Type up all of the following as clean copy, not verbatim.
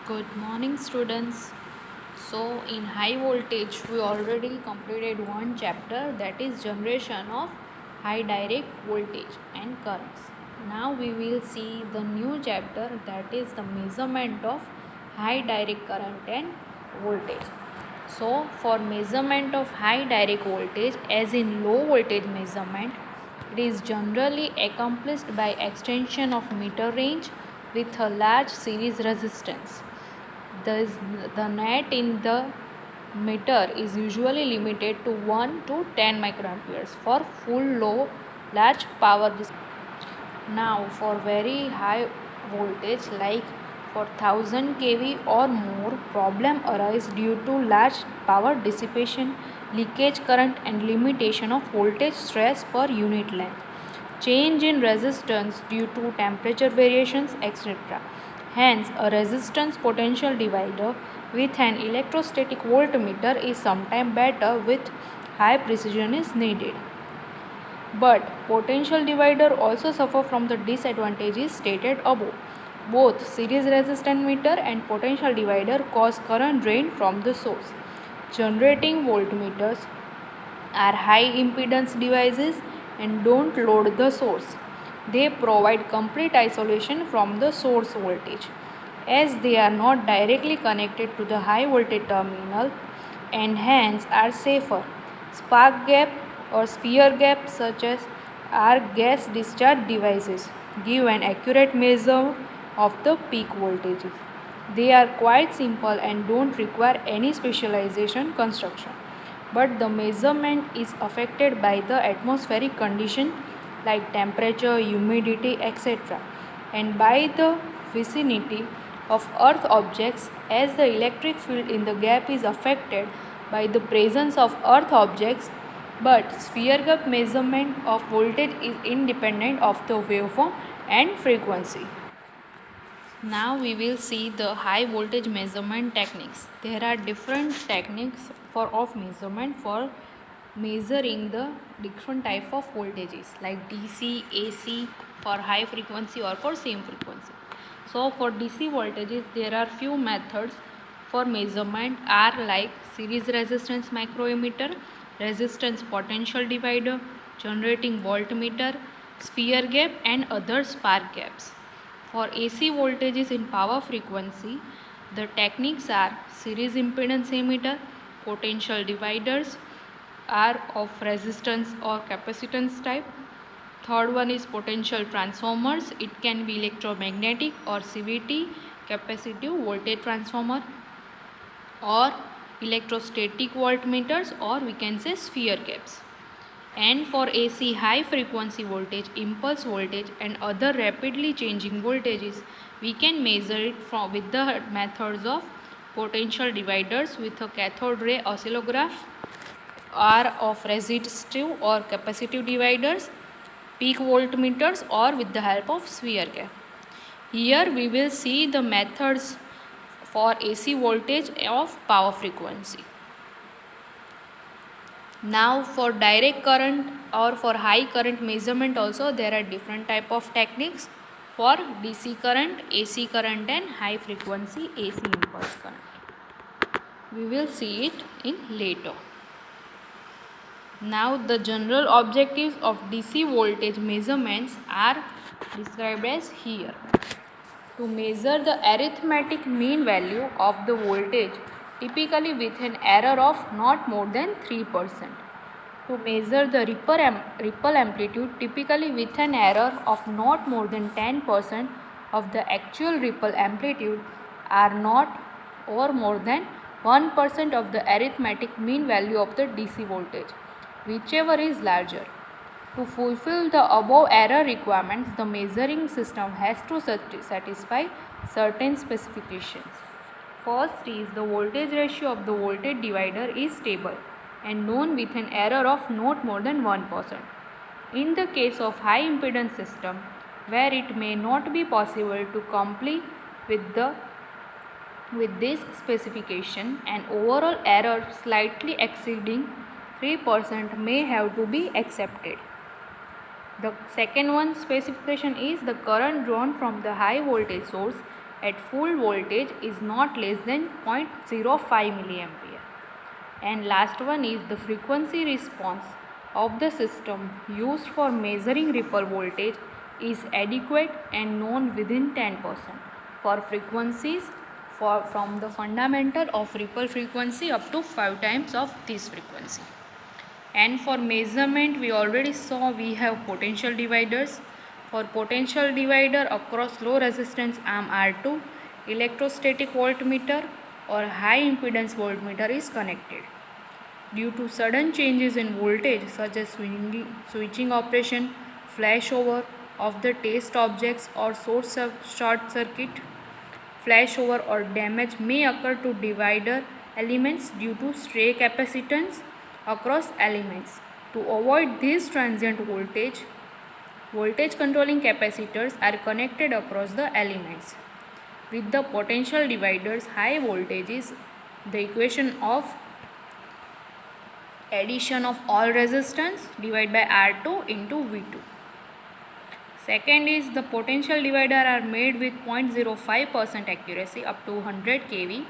Good morning, students. So, in high voltage, we already completed one chapter, that is generation of high direct voltage and currents. Now we will see the new chapter, that is the measurement of high direct current and voltage. So, for measurement of high direct voltage, as in low voltage measurement, it is generally accomplished by extension of meter range with a large series resistance. Thus, the net in the meter is usually limited to 1 to 10 microamperes for full low large power. Now, for very high voltage like for 1000 kV or more, problem arise due to large power dissipation, leakage current and limitation of voltage stress per unit length, change in resistance due to temperature variations, etc. Hence, a resistance potential divider with an electrostatic voltmeter is sometimes better with high precision is needed. But potential divider also suffer from the disadvantages stated above. Both series resistant meter and potential divider cause current drain from the source. Generating voltmeters are high impedance devices and don't load the source. They provide complete isolation from the source voltage as they are not directly connected to the high voltage terminal and hence are safer. Spark gap or sphere gap such as are gas discharge devices give an accurate measure of the peak voltages. They are quite simple and don't require any specialization construction, but the measurement is affected by the atmospheric condition like temperature, humidity, etc., and by the vicinity of earth objects, as the electric field in the gap is affected by the presence of earth objects, but sphere gap measurement of voltage is independent of the waveform and frequency. Now we will see the high voltage measurement techniques. There are different techniques of measurement for measuring the different type of voltages like DC, AC for high frequency or for same frequency. So for DC voltages there are few methods for measurement are like series resistance micrometer, resistance potential divider, generating voltmeter, sphere gap and other spark gaps. For AC voltages in power frequency, the techniques are series impedance emitter, potential dividers are of resistance or capacitance type. Third one is potential transformers. It can be electromagnetic or CVT, capacitive voltage transformer, or electrostatic voltmeters, or we can say sphere gaps. And for AC high frequency voltage, impulse voltage and other rapidly changing voltages, we can measure it with the methods of potential dividers with a cathode ray oscillograph, or of resistive or capacitive dividers, peak voltmeters, or with the help of sphere gap. Here we will see the methods for AC voltage of power frequency. Now for direct current or for high current measurement also there are different type of techniques for DC current, AC current and high frequency AC impulse current. We will see it in later. Now the general objectives of DC voltage measurements are described as here. To measure the arithmetic mean value of the voltage, typically with an error of not more than 3%. To measure the ripple amplitude, typically with an error of not more than 10% of the actual ripple amplitude are not or more than 1% of the arithmetic mean value of the DC voltage, whichever is larger. To fulfill the above error requirements, the measuring system has to satisfy certain specifications. First is the voltage ratio of the voltage divider is stable and known with an error of not more than 1%. In the case of high impedance system, where it may not be possible to comply with this specification, an overall error slightly exceeding 3% may have to be accepted. The second one specification is the current drawn from the high voltage source at full voltage is not less than 0.05 milliampere. And last one is the frequency response of the system used for measuring ripple voltage is adequate and known within 10% for frequencies from the fundamental of ripple frequency up to 5 times of this frequency. And for measurement we already saw we have potential dividers. For potential divider across low resistance arm R2, electrostatic voltmeter or high impedance voltmeter is connected. Due to sudden changes in voltage such as switching operation, flashover of the test objects or source short circuit, flashover or damage may occur to divider elements due to stray capacitance across elements. To avoid this transient voltage controlling capacitors are connected across the elements. With the potential dividers, high voltage is the equation of addition of all resistance divided by R2 into V2. Second is the potential divider are made with 0.05% accuracy up to 100 kV,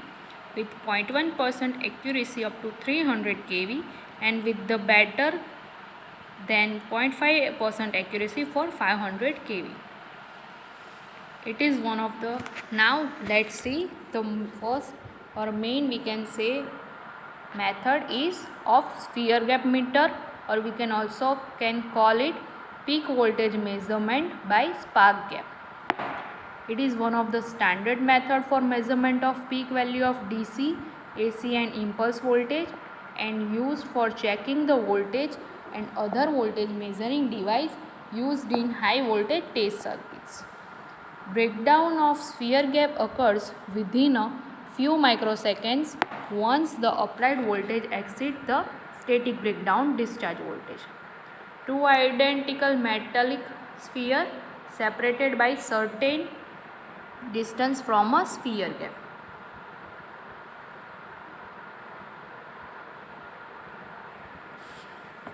with 0.1% accuracy up to 300 kV, and with the better than 0.5% accuracy for 500 kV. It is one of the. Now let's see the first or main we can say method is of sphere gap meter, or we can also call it peak voltage measurement by spark gap. It is one of the standard method for measurement of peak value of DC, AC and impulse voltage, and used for checking the voltage and other voltage measuring device used in high voltage test circuits. Breakdown of sphere gap occurs within a few microseconds once the applied voltage exceeds the static breakdown discharge voltage. Two identical metallic sphere separated by certain distance from a sphere gap.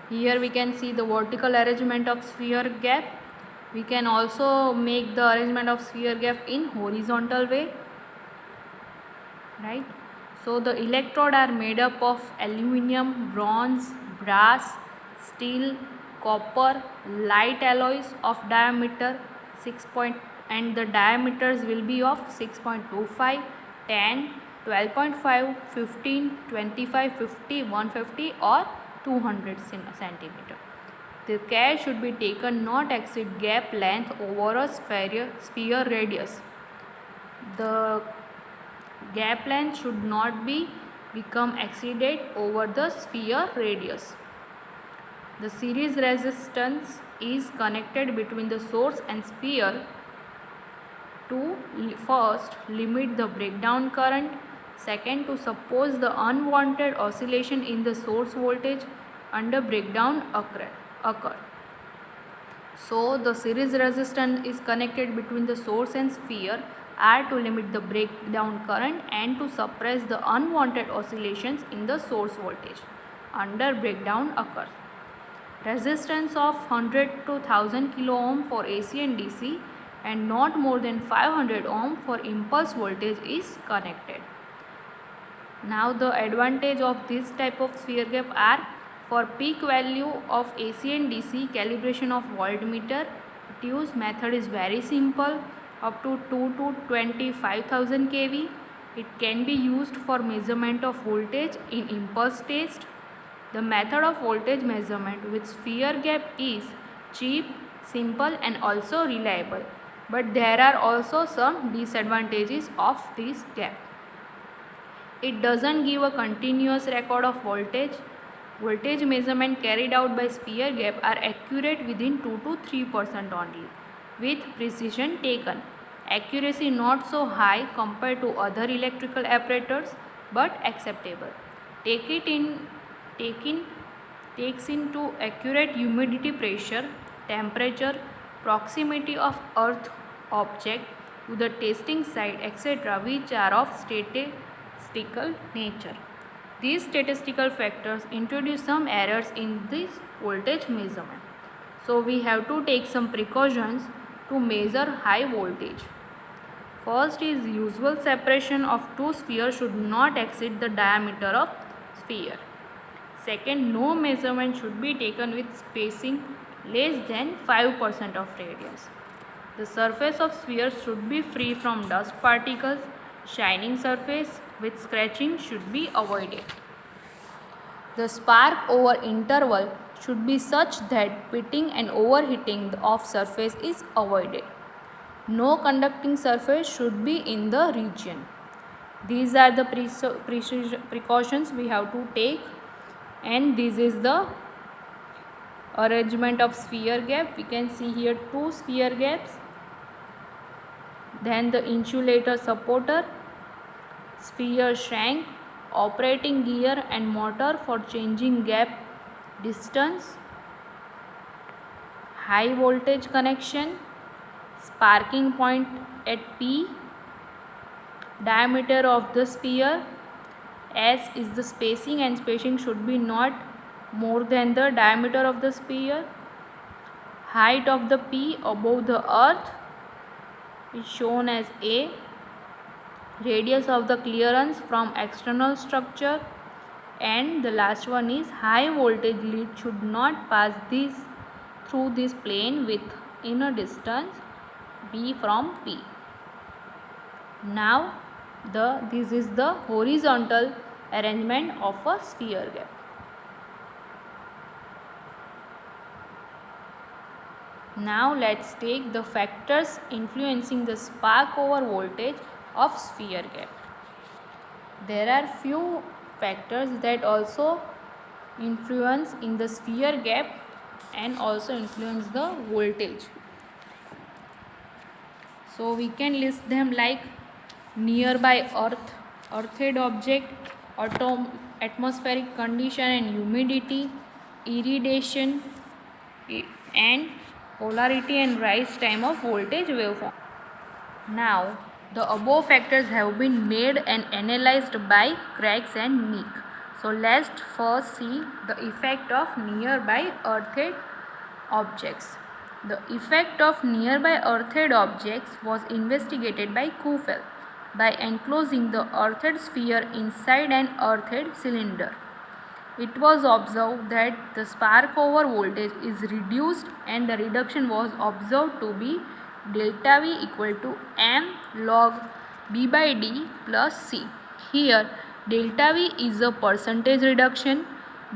Here we can see the vertical arrangement of sphere gap. We can also make the arrangement of sphere gap in horizontal way, right? So the electrode are made up of aluminum, bronze, brass, steel, copper, light alloys of diameter 6. And the diameters will be of 6.25, 10, 12.5, 15, 25, 50, 150 or 200 centimeter. The care should be taken not exceed gap length over a sphere radius. The gap length should not become exceeded over the sphere radius. The series resistance is connected between the source and sphere to first limit the breakdown current, second to suppose the unwanted oscillation in the source voltage under breakdown occur. So the series resistance is connected between the source and sphere are to limit the breakdown current and to suppress the unwanted oscillations in the source voltage under breakdown occurs. Resistance of 100 to 1000 kilo ohm for AC and DC and not more than 500 ohm for impulse voltage is connected. Now the advantage of this type of sphere gap are for peak value of AC and DC calibration of voltmeter. Use method is very simple, up to 2 to 25,000 kV. It can be used for measurement of voltage in impulse test. The method of voltage measurement with sphere gap is cheap, simple and also reliable. But there are also some disadvantages of this gap. It doesn't give a continuous record of voltage. Voltage measurement carried out by sphere gap are accurate within 2 to 3% only, with precision taken. Accuracy not so high compared to other electrical apparatus, but acceptable. Takes into accurate humidity pressure, temperature, proximity of earth object to the testing site, etc., which are of statistical nature. These statistical factors introduce some errors in this voltage measurement. So we have to take some precautions to measure high voltage. First is usual separation of two spheres should not exceed the diameter of sphere. Second, no measurement should be taken with spacing less than 5% of radius. The surface of spheres should be free from dust particles. Shining surface with scratching should be avoided. The spark over interval should be such that pitting and overheating of surface is avoided. No conducting surface should be in the region. These are the precautions we have to take, and this is the arrangement of sphere gap. We can see here two sphere gaps, then the insulator supporter, sphere shank, operating gear and motor for changing gap distance, high voltage connection, sparking point at P, diameter of the sphere, S is the spacing and spacing should be not more than the diameter of the sphere, height of the P above the earth is shown as A, radius of the clearance from external structure, and the last one is high voltage lead should not pass through this plane within a distance B from P. Now this is the horizontal arrangement of a sphere gap. Now let's take the factors influencing the spark over voltage of sphere gap. There are few factors that also influence in the sphere gap and also influence the voltage. So we can list them like nearby earthed object, atmospheric condition and humidity, irradiation, and polarity and rise time of voltage waveform. Now the above factors have been made and analyzed by Craigs and Meek. So let's first see the effect of nearby earthed objects. The effect of nearby earthed objects was investigated by Kuffel by enclosing the earthed sphere inside an earthed cylinder. It was observed that the spark over voltage is reduced, and the reduction was observed to be delta V equal to m log B by D plus C. Here delta V is a percentage reduction,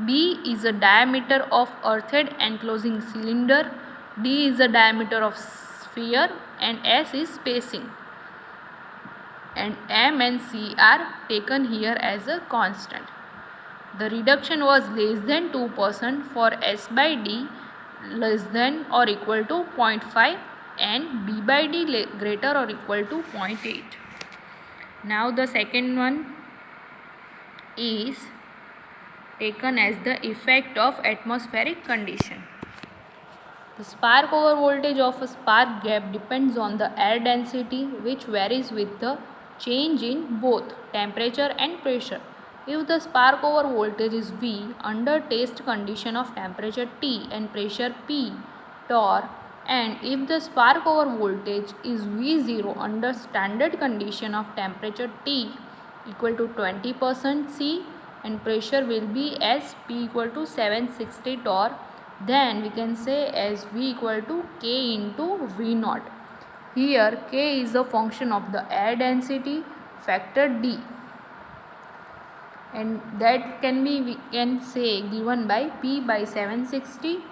B is the diameter of earthed enclosing cylinder, D is the diameter of sphere, and S is spacing. And M and C are taken here as a constant. The reduction was less than 2% for S by D less than or equal to 0.5 and B by D greater or equal to 0.8. Now the second one is taken as the effect of atmospheric condition. The spark over voltage of a spark gap depends on the air density, which varies with the change in both temperature and pressure. If the spark over voltage is V under test condition of temperature T and pressure P, torr, and if the spark over voltage is V0 under standard condition of temperature T equal to 20% C and pressure will be as P equal to 760 torr, then we can say as V equal to K into V naught. Here K is a function of the air density factor D, and that we can say given by P by 760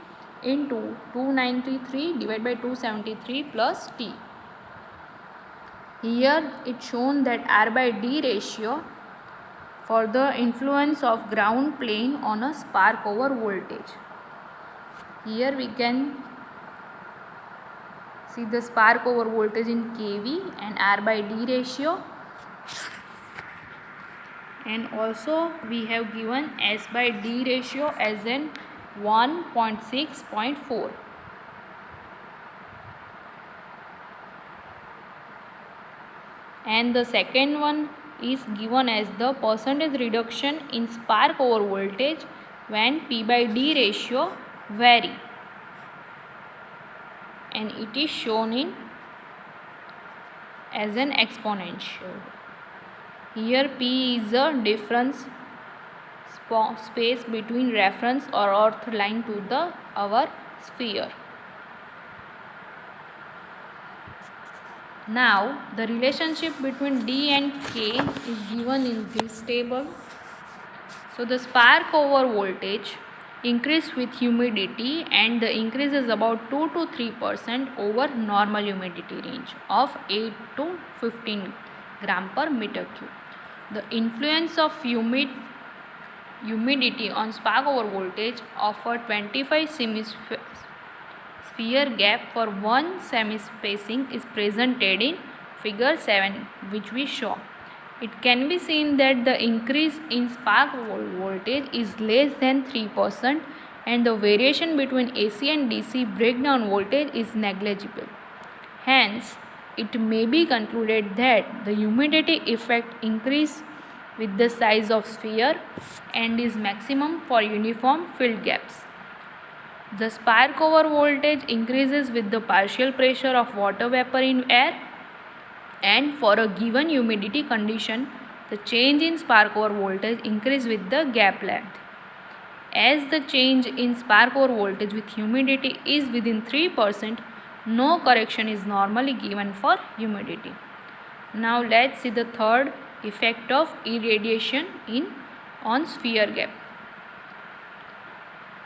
into 293 divided by 273 plus T. Here it shown that R by D ratio for the influence of ground plane on a spark over voltage. Here we can see the spark over voltage in kV and R by D ratio, and also we have given S by D ratio as in 1.6.4. And the second one is given as the percentage reduction in spark over voltage when P by D ratio vary, and it is shown in as an exponential. Here P is the difference space between reference or earth line to our sphere. Now the relationship between D and K is given in this table. So the spark over voltage increase with humidity, and the increase is about 2 to 3% over normal humidity range of 8 to 15 gram per meter cube. The influence of humidity on spark over voltage of a 25 sphere gap for one semi spacing is presented in figure 7, which we saw. It can be seen that the increase in spark voltage is less than 3% and the variation between AC and DC breakdown voltage is negligible. Hence, it may be concluded that the humidity effect increases with the size of sphere and is maximum for uniform filled gaps. The spark over voltage increases with the partial pressure of water vapor in air, and for a given humidity condition, the change in spark over voltage increases with the gap length. As the change in spark over voltage with humidity is within 3%, no correction is normally given for humidity. Now let's see the third effect of irradiation on sphere gap.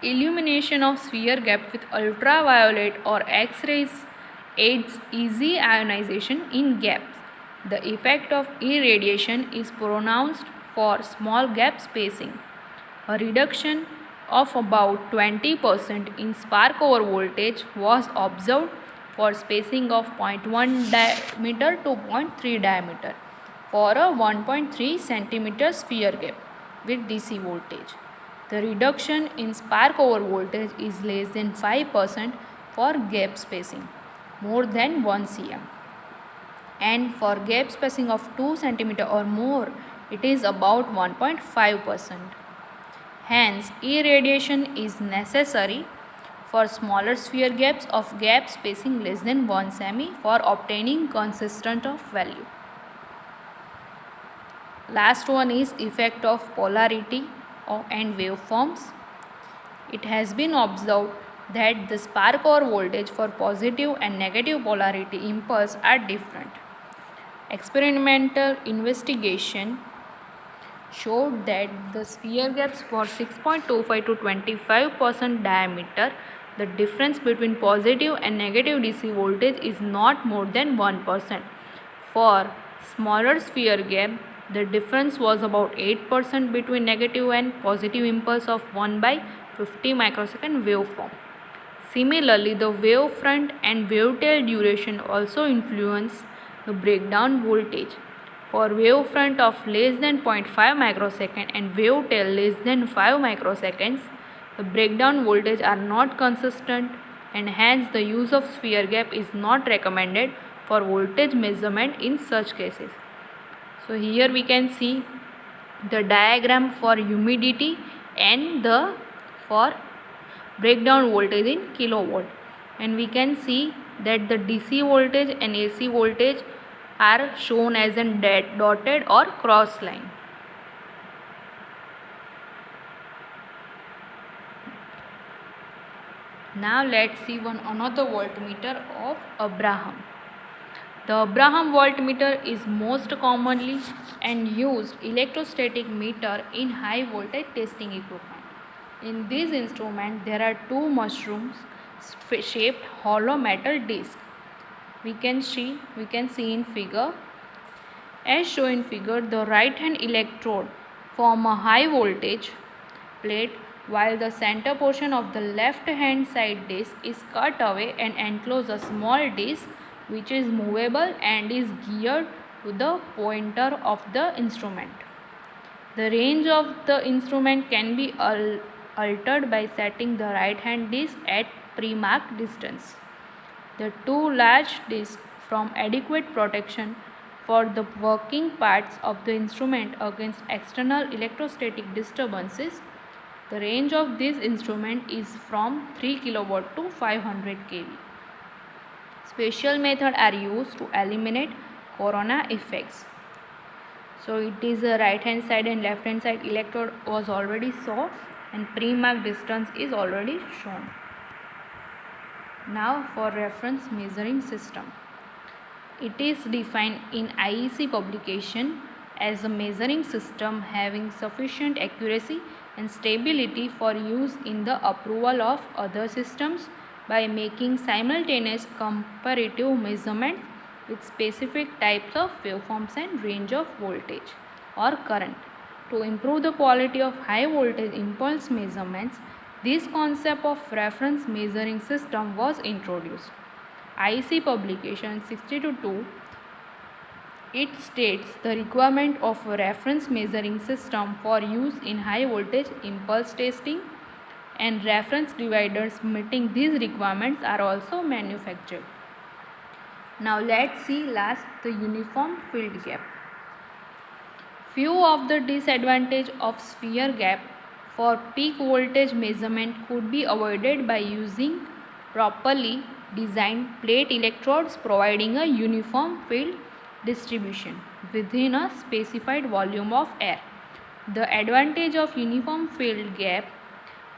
Illumination of sphere gap with ultraviolet or X-rays aids easy ionization in gaps. The effect of irradiation is pronounced for small gap spacing. A reduction of about 20% in spark over voltage was observed for spacing of 0.1 diameter to 0.3 diameter for a 1.3 cm sphere gap with DC voltage. The reduction in spark over voltage is less than 5% for gap spacing more than 1 cm, and for gap spacing of 2 cm or more it is about 1.5%. Hence, irradiation is necessary for smaller sphere gaps of gap spacing less than 1 cm for obtaining consistent of value. Last one is effect of polarity and waveforms. It has been observed that the spark over voltage for positive and negative polarity impulse are different. Experimental investigation showed that the sphere gaps for 6.25 to 25% diameter, the difference between positive and negative DC voltage is not more than 1%. For smaller sphere gap, the difference was about 8% between negative and positive impulse of 1 by 50 microsecond waveform. Similarly, the wavefront and wavetail duration also influence the breakdown voltage. For wavefront of less than 0.5 microsecond and wavetail less than 5 microseconds, the breakdown voltage are not consistent, and hence the use of sphere gap is not recommended for voltage measurement in such cases. So here we can see the diagram for humidity and for breakdown voltage in kilovolt, and we can see that the DC voltage and AC voltage are shown as a dotted or cross line. Now let's see another voltmeter of Abraham. The Abraham voltmeter is most commonly and used electrostatic meter in high voltage testing equipment. In this instrument, there are two mushroom shaped hollow metal discs. We can see in figure. As shown in figure, the right hand electrode form a high voltage plate, while the center portion of the left hand side disc is cut away and enclose a small disc which is movable and is geared to the pointer of the instrument. The range of the instrument can be altered by setting the right hand disc at pre-marked distance. The two large discs form adequate protection for the working parts of the instrument against external electrostatic disturbances. The range of this instrument is from 3 kW to 500 kV. Special methods are used to eliminate corona effects. So it is a right hand side and left hand side electrode was already saw, and pre-marked distance is already shown. Now for reference measuring system. It is defined in IEC publication as a measuring system having sufficient accuracy and stability for use in the approval of other systems by making simultaneous comparative measurements with specific types of waveforms and range of voltage or current. To improve the quality of high voltage impulse measurements, this concept of reference measuring system was introduced. IEC publication 62.2, it states the requirement of a reference measuring system for use in high voltage impulse testing, and reference dividers meeting these requirements are also manufactured. Now let's see last the uniform field gap. Few of the disadvantages of sphere gap for peak voltage measurement could be avoided by using properly designed plate electrodes providing a uniform field distribution within a specified volume of air. The advantage of uniform field gap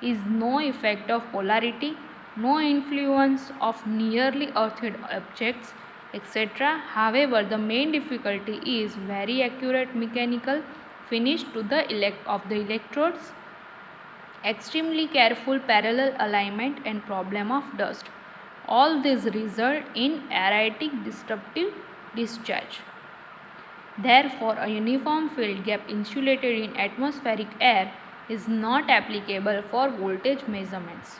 is no effect of polarity, no influence of nearly earthed objects, etc. However, the main difficulty is very accurate mechanical finish to the electrodes, extremely careful parallel alignment, and problem of dust. All these result in erratic disruptive discharge. Therefore, a uniform field gap insulated in atmospheric air is not applicable for voltage measurements.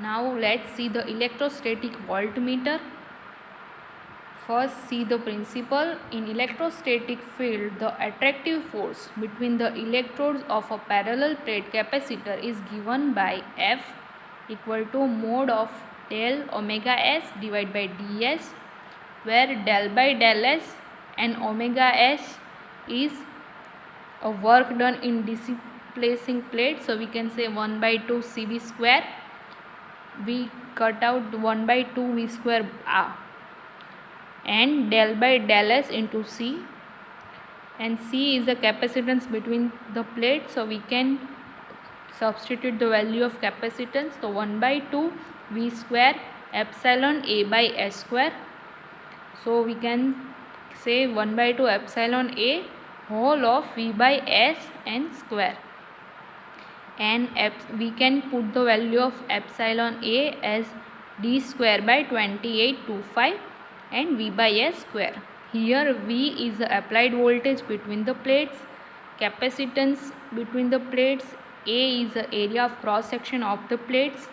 Now let's see the electrostatic voltmeter. First, see the principle. In electrostatic field, the attractive force between the electrodes of a parallel plate capacitor is given by F equal to mod of del omega s divided by ds, where del by del s and omega s is a work done in displacing plate. So we can say 1 by 2 Cv square. We cut out 1 by 2 V square R, and del by del S into C, and C is the capacitance between the plates, so we can substitute the value of capacitance. So 1 by 2 V square epsilon A by S square. So we can say 1 by 2 epsilon A whole of V by S n square, and we can put the value of epsilon A as d square by 2825 and V by S square. Here V is the applied voltage between the plates, capacitance between the plates, A is the area of cross section of the plates,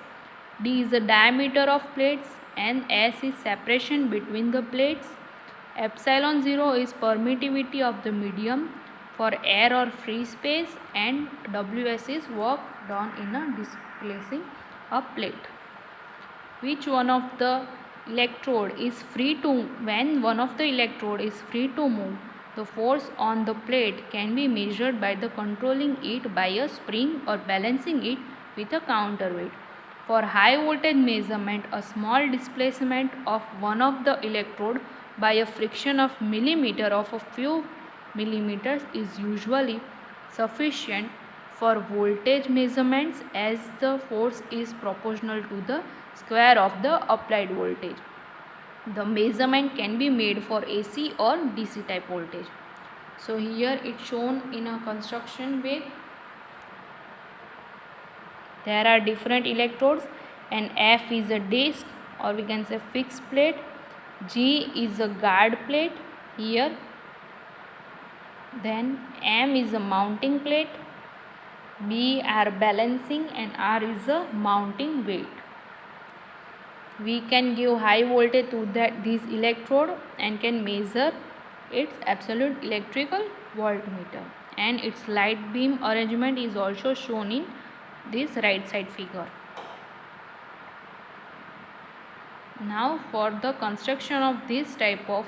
D is the diameter of plates, and S is separation between the plates. Epsilon 0 is permittivity of the medium for air or free space, and Ws is work done in a displacing a plate. Which one of the electrode is free to, when one of the electrode is free to move, the force on the plate can be measured by the controlling it by a spring or balancing it with a counterweight. For high voltage measurement, a small displacement of one of the electrode by a friction of millimeter of a few millimeters is usually sufficient for voltage measurements, as the force is proportional to the square of the applied voltage. The measurement can be made for AC or DC type voltage. So here it's shown in a construction way. There are different electrodes, and F is a disc, or we can say fixed plate. G is a guard plate here. Then M is a mounting plate, B are balancing, and R is a mounting weight. We can give high voltage to this electrode and can measure its absolute electrical voltmeter, and its light beam arrangement is also shown in this right side figure. Now for the construction of this type of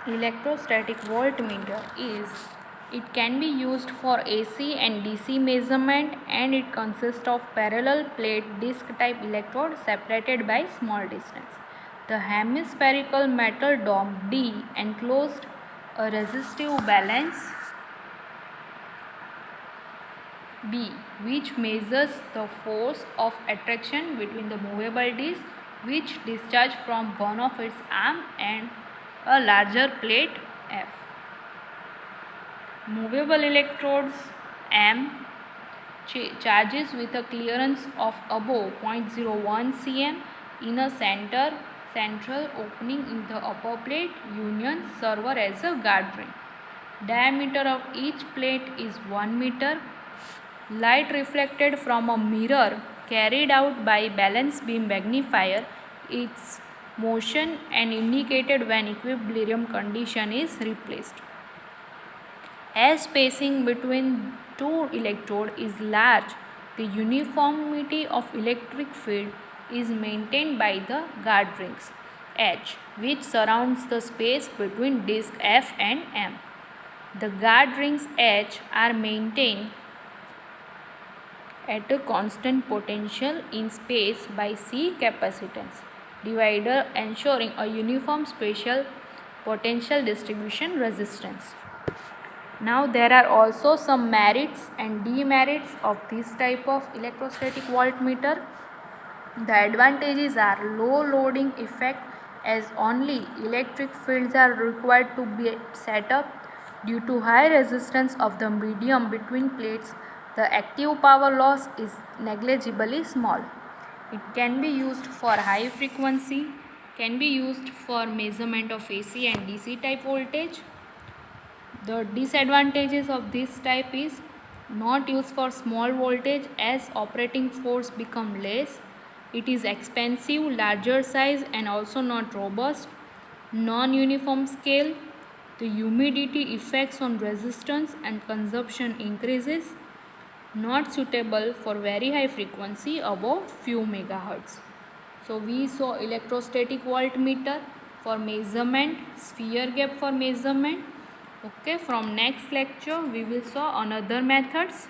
electrostatic voltmeter is, it can be used for AC and DC measurement, and it consists of parallel plate disc type electrode separated by small distance. The hemispherical metal dome D enclosed a resistive balance B, which measures the force of attraction between the movable disc which discharge from one of its arm and a larger plate F. Movable electrodes M charges with a clearance of above 0.01 cm in a central opening in the upper plate union serve as a guard ring. Diameter of each plate is 1 meter. Light reflected from a mirror carried out by balance beam magnifier its motion and indicated when equilibrium condition is replaced. As spacing between two electrodes is large, the uniformity of electric field is maintained by the guard rings H, which surrounds the space between disc F and M. The guard rings H are maintained at a constant potential in space by C capacitance divider, ensuring a uniform spatial potential distribution resistance. Now there are also some merits and demerits of this type of electrostatic voltmeter. The advantages are low loading effect as only electric fields are required to be set up. Due to high resistance of the medium between plates, the active power loss is negligibly small. It can be used for high frequency, can be used for measurement of AC and DC type voltage. The disadvantages of this type is not used for small voltage as operating force become less. It is expensive, larger size and also not robust. Non-uniform scale. The humidity effects on resistance and consumption increases. Not suitable for very high frequency above few megahertz. So we saw electrostatic voltmeter for measurement, sphere gap for measurement. Okay, from next lecture we will saw another methods.